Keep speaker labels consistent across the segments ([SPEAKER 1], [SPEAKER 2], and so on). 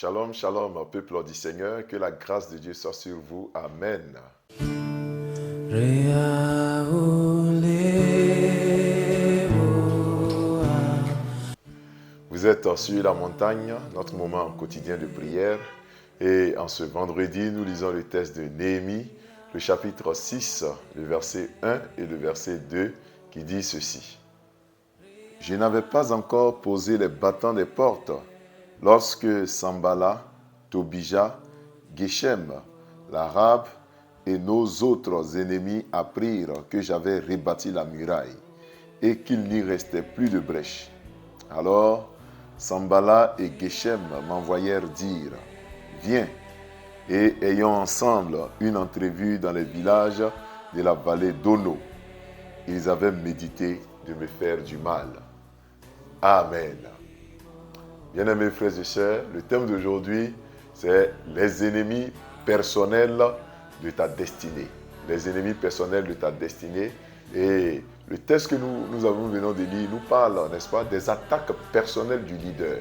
[SPEAKER 1] Shalom, shalom, peuple du Seigneur, que la grâce de Dieu soit sur vous. Amen. Vous êtes sur la montagne, notre moment quotidien de prière. Et en ce vendredi, nous lisons le texte de Néhémie, le chapitre 6, le verset 1 et le verset 2, qui dit ceci. « Je n'avais pas encore posé les battants des portes, lorsque Sambala, Tobija, Geshem, l'Arabe et nos autres ennemis apprirent que j'avais rebâti la muraille et qu'il n'y restait plus de brèche. Alors Sambala et Geshem m'envoyèrent dire « Viens et ayons ensemble une entrevue dans les villages de la vallée d'Ono. » Ils avaient médité de me faire du mal. Amen. Bien-aimés frères et sœurs, le thème d'aujourd'hui, c'est les ennemis personnels de ta destinée. Les ennemis personnels de ta destinée. Et le texte que nous venons de lire nous parle, n'est-ce pas, des attaques personnelles du leader.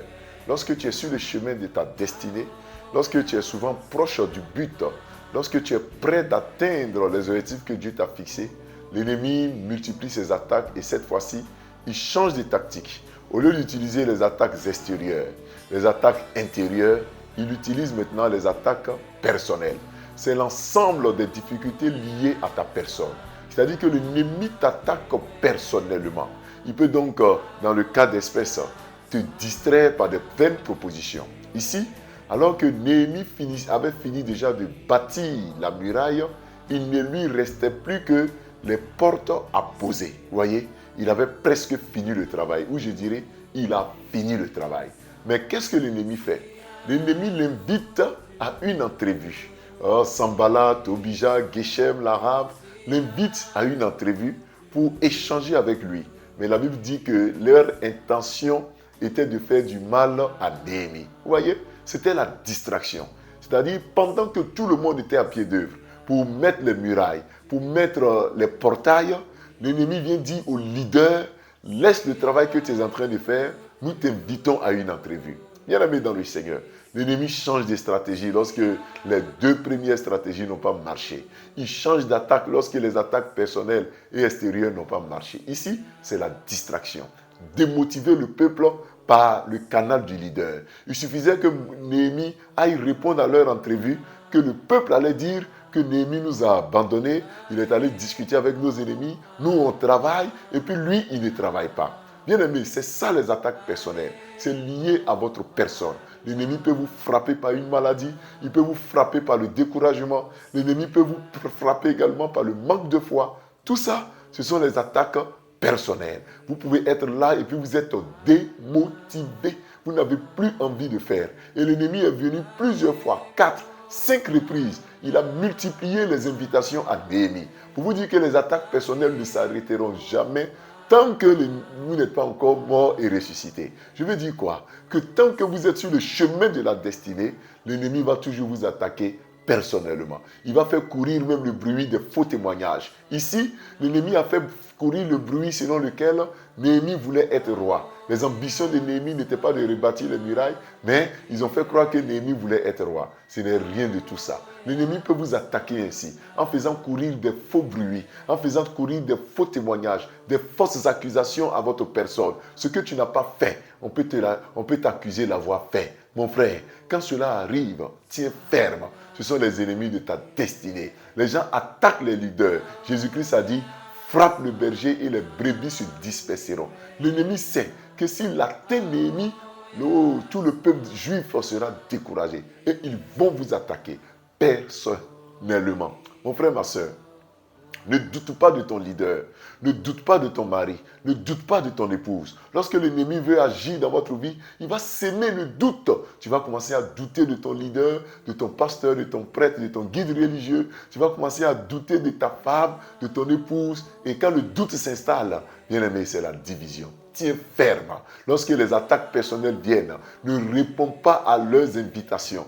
[SPEAKER 1] Lorsque tu es sur le chemin de ta destinée, lorsque tu es souvent proche du but, lorsque tu es prêt d'atteindre les objectifs que Dieu t'a fixés, l'ennemi multiplie ses attaques et cette fois-ci, il change de tactique. Au lieu d'utiliser les attaques extérieures, les attaques intérieures, il utilise maintenant les attaques personnelles. C'est l'ensemble des difficultés liées à ta personne. C'est-à-dire que l'ennemi t'attaque personnellement. Il peut donc, dans le cas d'espèce, te distraire par de vaines propositions. Ici, alors que Néhémie avait fini déjà de bâtir la muraille, il ne lui restait plus que les portes à poser. Vous voyez, il avait presque fini le travail. Ou je dirais, il a fini le travail. Mais qu'est-ce que l'ennemi fait? L'ennemi l'invite à une entrevue. Sambala, Tobija, Geshem, l'Arabe, l'invite à une entrevue pour échanger avec lui. Mais la Bible dit que leur intention était de faire du mal à Néhémie. Vous voyez, c'était la distraction. C'est-à-dire, pendant que tout le monde était à pied d'œuvre pour mettre les murailles, pour mettre les portails, l'ennemi vient dire au leader, laisse le travail que tu es en train de faire, nous t'invitons à une entrevue. Bien-aimé dans le Seigneur, l'ennemi change de stratégie lorsque les deux premières stratégies n'ont pas marché. Il change d'attaque lorsque les attaques personnelles et extérieures n'ont pas marché. Ici, c'est la distraction. Démotiver le peuple par le canal du leader. Il suffisait que Néhémie aille répondre à leur entrevue, que le peuple allait dire que Néhémie nous a abandonnés, il est allé discuter avec nos ennemis, nous on travaille, et puis lui, il ne travaille pas. Bien aimé, c'est ça les attaques personnelles. C'est lié à votre personne. L'ennemi peut vous frapper par une maladie, il peut vous frapper par le découragement, l'ennemi peut vous frapper également par le manque de foi. Tout ça, ce sont les attaques personnelles. Vous pouvez être là et puis vous êtes démotivé. Vous n'avez plus envie de faire. Et l'ennemi est venu plusieurs fois, 4, 5 reprises. Il a multiplié les invitations à Néhémie. Pour vous dire que les attaques personnelles ne s'arrêteront jamais tant que vous n'êtes pas encore mort et ressuscité. Je veux dire quoi? Que tant que vous êtes sur le chemin de la destinée, l'ennemi va toujours vous attaquer personnellement. Il va faire courir même le bruit des faux témoignages. Ici, l'ennemi a fait courir le bruit selon lequel Néhémie voulait être roi. Les ambitions de Néhémie n'étaient pas de rebâtir les murailles, mais ils ont fait croire que Néhémie voulait être roi. Ce n'est rien de tout ça. L'ennemi peut vous attaquer ainsi, en faisant courir des faux bruits, en faisant courir des faux témoignages, des fausses accusations à votre personne. Ce que tu n'as pas fait, on peut t'accuser d'avoir fait. Mon frère, quand cela arrive, tiens ferme. Ce sont les ennemis de ta destinée. Les gens attaquent les leaders. Jésus-Christ a dit, frappe le berger et les brebis se disperseront. L'ennemi sait que s'il atteint Néhémie, tout le peuple juif sera découragé. Et ils vont vous attaquer personnellement. Mon frère, ma soeur, ne doute pas de ton leader, ne doute pas de ton mari, ne doute pas de ton épouse. Lorsque l'ennemi veut agir dans votre vie, il va s'aimer le doute. Tu vas commencer à douter de ton leader, de ton pasteur, de ton prêtre, de ton guide religieux. Tu vas commencer à douter de ta femme, de ton épouse. Et quand le doute s'installe, bien aimé, c'est la division. Tiens ferme. Lorsque les attaques personnelles viennent, ne réponds pas à leurs invitations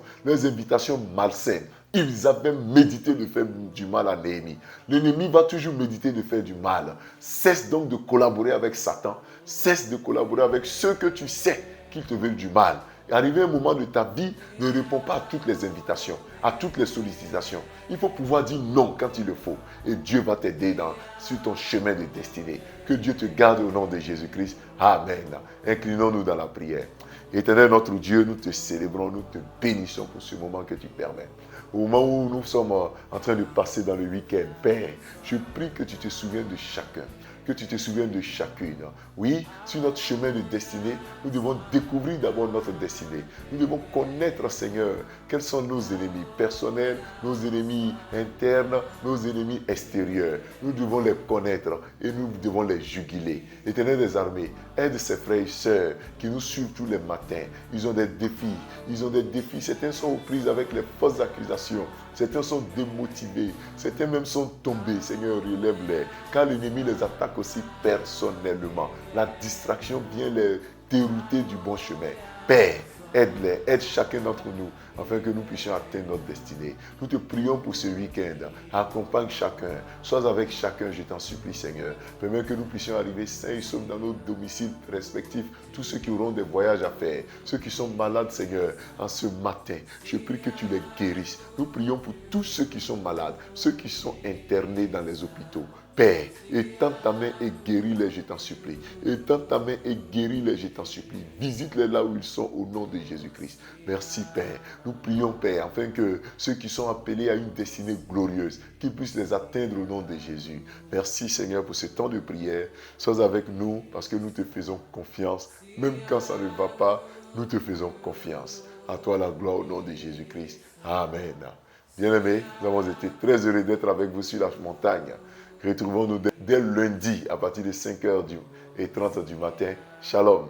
[SPEAKER 1] malsaines. Ils avaient médité de faire du mal à Néhémie. L'ennemi va toujours méditer de faire du mal. Cesse donc de collaborer avec Satan. Cesse de collaborer avec ceux que tu sais qu'ils te veulent du mal. Arrivé un moment de ta vie, ne réponds pas à toutes les invitations, à toutes les sollicitations. Il faut pouvoir dire non quand il le faut. Et Dieu va t'aider sur ton chemin de destinée. Que Dieu te garde au nom de Jésus-Christ. Amen. Inclinons-nous dans la prière. Éternel notre Dieu, nous te célébrons, nous te bénissons pour ce moment que tu permets. Au moment où nous sommes en train de passer dans le week-end, Père, je prie que tu te souviennes de chacun, que tu te souviennes de chacune. Oui, sur notre chemin de destinée, nous devons découvrir d'abord notre destinée. Nous devons connaître, Seigneur, quels sont nos ennemis personnels, nos ennemis internes, nos ennemis extérieurs. Nous devons les connaître et nous devons les juguler. Éternel des armées, aide ces frères et sœurs qui nous suivent tous les matins. Ils ont des défis. Certains sont aux prises avec les fausses accusations. Certains sont démotivés. Certains même sont tombés. Seigneur, relève-les. Car l'ennemi les attaque aussi personnellement. La distraction vient les dérouter du bon chemin. Père, aide-les, aide chacun d'entre nous afin que nous puissions atteindre notre destinée. Nous te prions pour ce week-end. Accompagne chacun. Sois avec chacun, je t'en supplie, Seigneur. Permets que nous puissions arriver sains et saufs dans nos domiciles respectifs. Tous ceux qui auront des voyages à faire, ceux qui sont malades, Seigneur, en ce matin, je prie que tu les guérisses. Nous prions pour tous ceux qui sont malades, ceux qui sont internés dans les hôpitaux. Père, étends ta main et guéris-les, je t'en supplie. Étends ta main et guéris-les, je t'en supplie. Visite-les là où ils sont au nom de Jésus-Christ. Merci, Père. Nous prions, Père, afin que ceux qui sont appelés à une destinée glorieuse, qu'ils puissent les atteindre au nom de Jésus. Merci, Seigneur, pour ce temps de prière. Sois avec nous parce que nous te faisons confiance. Même quand ça ne va pas, nous te faisons confiance. À toi la gloire au nom de Jésus-Christ. Amen. Bien-aimés, nous avons été très heureux d'être avec vous sur la montagne. Retrouvons-nous dès lundi à partir de 5h30 du matin. Shalom.